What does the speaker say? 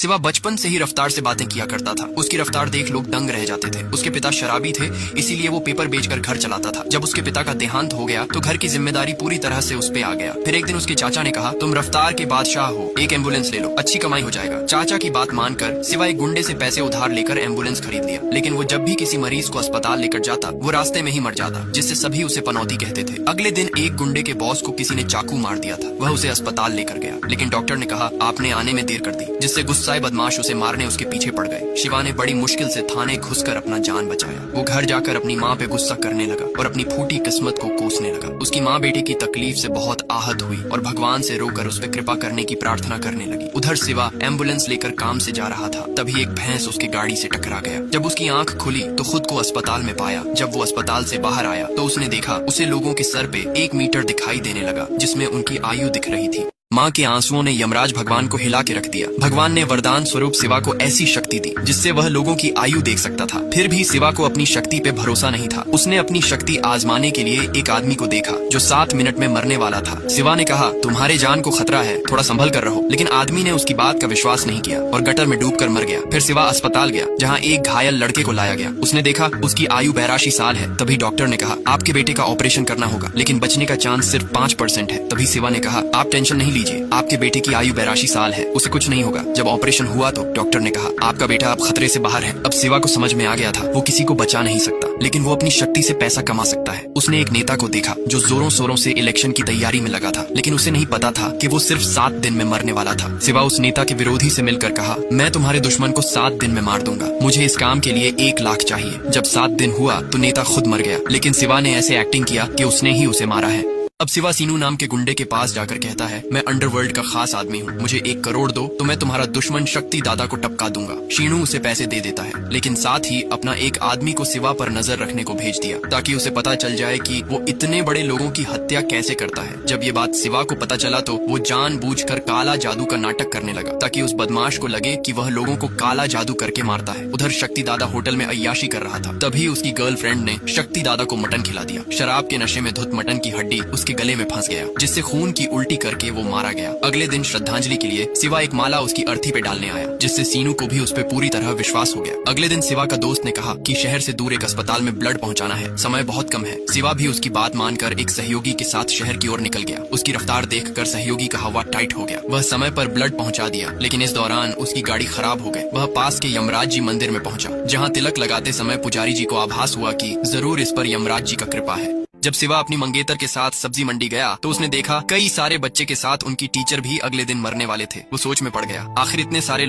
शिवा बचपन से ही रफ्तार से बातें किया करता था। उसकी रफ्तार देख लोग दंग रह जाते थे। उसके पिता शराबी थे, इसीलिए वो पेपर बेचकर घर चलाता था। जब उसके पिता का देहांत हो गया तो घर की जिम्मेदारी पूरी तरह से उस पे आ गया। फिर एक दिन उसके चाचा ने कहा, तुम रफ्तार के बादशाह हो, एक एम्बुलेंस ले लो, अच्छी कमाई हो जाएगा। चाचा की बात मानकर शिवा एक गुंडे से पैसे उधार लेकर एम्बुलेंस खरीद लिया। लेकिन वो जब भी किसी मरीज को अस्पताल लेकर जाता वो रास्ते में ही मर जाता, जिससे सभी उसे पनौती कहते थे। अगले दिन एक गुंडे के बॉस को किसी ने चाकू मार दिया था। वह उसे अस्पताल लेकर गया, लेकिन डॉक्टर ने कहा आपने आने में देर कर दी, जिससे गुस्साए बदमाश उसे मारने उसके पीछे पड़ गए। शिवा ने बड़ी मुश्किल से थाने घुसकर अपना जान बचाया। वो घर जाकर अपनी माँ पे गुस्सा करने लगा और अपनी फूटी किस्मत को कोसने लगा। उसकी माँ बेटे की तकलीफ से बहुत आहत हुई और भगवान से रोकर उस पर कृपा करने की प्रार्थना करने लगी। उधर शिवा एम्बुलेंस लेकर काम से जा रहा था, तभी एक भैंस उसकी गाड़ी से टकरा गया। जब उसकी आंख खुली तो खुद को अस्पताल में पाया। जब वो अस्पताल से बाहर आया तो उसने देखा उसे लोगों के सर पे 1 मीटर दिखाई देने लगा, जिसमें उनकी आयु दिख रही थी। माँ के आंसुओं ने यमराज भगवान को हिला के रख दिया। भगवान ने वरदान स्वरूप शिवा को ऐसी शक्ति दी जिससे वह लोगों की आयु देख सकता था। फिर भी शिवा को अपनी शक्ति पे भरोसा नहीं था। उसने अपनी शक्ति आजमाने के लिए एक आदमी को देखा जो 7 मिनट में मरने वाला था। शिवा ने कहा, तुम्हारे जान को खतरा है, थोड़ा संभल कर रहो। लेकिन आदमी ने उसकी बात का विश्वास नहीं किया और गटर में डूब कर मर गया। फिर शिवा अस्पताल गया, जहाँ एक घायल लड़के को लाया गया। उसने देखा उसकी आयु 82 साल है। तभी डॉक्टर ने कहा, आपके बेटे का ऑपरेशन करना होगा, लेकिन बचने का चांस सिर्फ 5% है। तभी शिवा ने कहा, आप टेंशन नहीं लीजिए, आपके बेटे की आयु 82 साल है, उसे कुछ नहीं होगा। जब ऑपरेशन हुआ तो डॉक्टर ने कहा, आपका बेटा अब खतरे से बाहर है। अब शिवा को समझ में आ गया था वो किसी को बचा नहीं सकता, लेकिन वो अपनी शक्ति से पैसा कमा सकता है। उसने एक नेता को देखा जो जोरों शोरों से इलेक्शन की तैयारी में लगा था, लेकिन उसे नहीं पता था कि वो सिर्फ 7 दिन में मरने वाला था। शिवा उस नेता के विरोधी से मिलकर कहा, मैं तुम्हारे दुश्मन को 7 दिन में मार दूंगा, मुझे इस काम के लिए 1 लाख चाहिए। जब 7 दिन हुआ तो नेता खुद मर गया, लेकिन शिवा ने ऐसे एक्टिंग किया कि उसने ही उसे मारा है। अब शिवा सीनू नाम के गुंडे के पास जाकर कहता है, मैं अंडरवर्ल्ड का खास आदमी हूँ, मुझे 1 करोड़ दो तो मैं तुम्हारा दुश्मन शक्ति दादा को टपका दूंगा। शीनू उसे पैसे दे देता है, लेकिन साथ ही अपना एक आदमी को शिवा पर नजर रखने को भेज दिया, ताकि उसे पता चल जाए कि वो इतने बड़े लोगों की हत्या कैसे करता है। जब ये बात शिवा को पता चला तो वो जानबूझकर काला जादू का नाटक करने लगा, ताकि उस बदमाश को लगे कि वह लोगों को काला जादू करके मारता है। उधर शक्ति दादा होटल में अय्याशी कर रहा था, तभी उसकी गर्लफ्रेंड ने शक्ति दादा को मटन खिला दिया। शराब के नशे में धुत मटन की हड्डी उसके गले में फंस गया, जिससे खून की उल्टी करके वो मारा गया। अगले दिन श्रद्धांजलि के लिए शिवा एक माला उसकी अर्थी पे डालने आया, जिससे सीनू को भी उस पे पूरी तरह विश्वास हो गया। अगले दिन शिवा का दोस्त ने कहा कि शहर से दूर एक अस्पताल में ब्लड पहुंचाना है, समय बहुत कम है। शिवा भी उसकी बात मानकर एक सहयोगी के साथ शहर की ओर निकल गया। उसकी रफ्तार देखकर सहयोगी का हवा टाइट हो गया। वह समय पर ब्लड पहुंचा दिया, लेकिन इस दौरान उसकी गाड़ी खराब हो गई। वह पास के यमराज जी मंदिर में पहुंचा, जहाँ तिलक लगाते समय पुजारी जी को आभास हुआ कि जरूर इस पर यमराज जी का कृपा है। जब शिवा अपनी मंगेतर के साथ सब्जी मंडी गया तो उसने देखा कई सारे बच्चे के साथ उनकी टीचर भी अगले दिन मरने वाले थे। वो सोच में पड़ गया, आखिर इतने सारे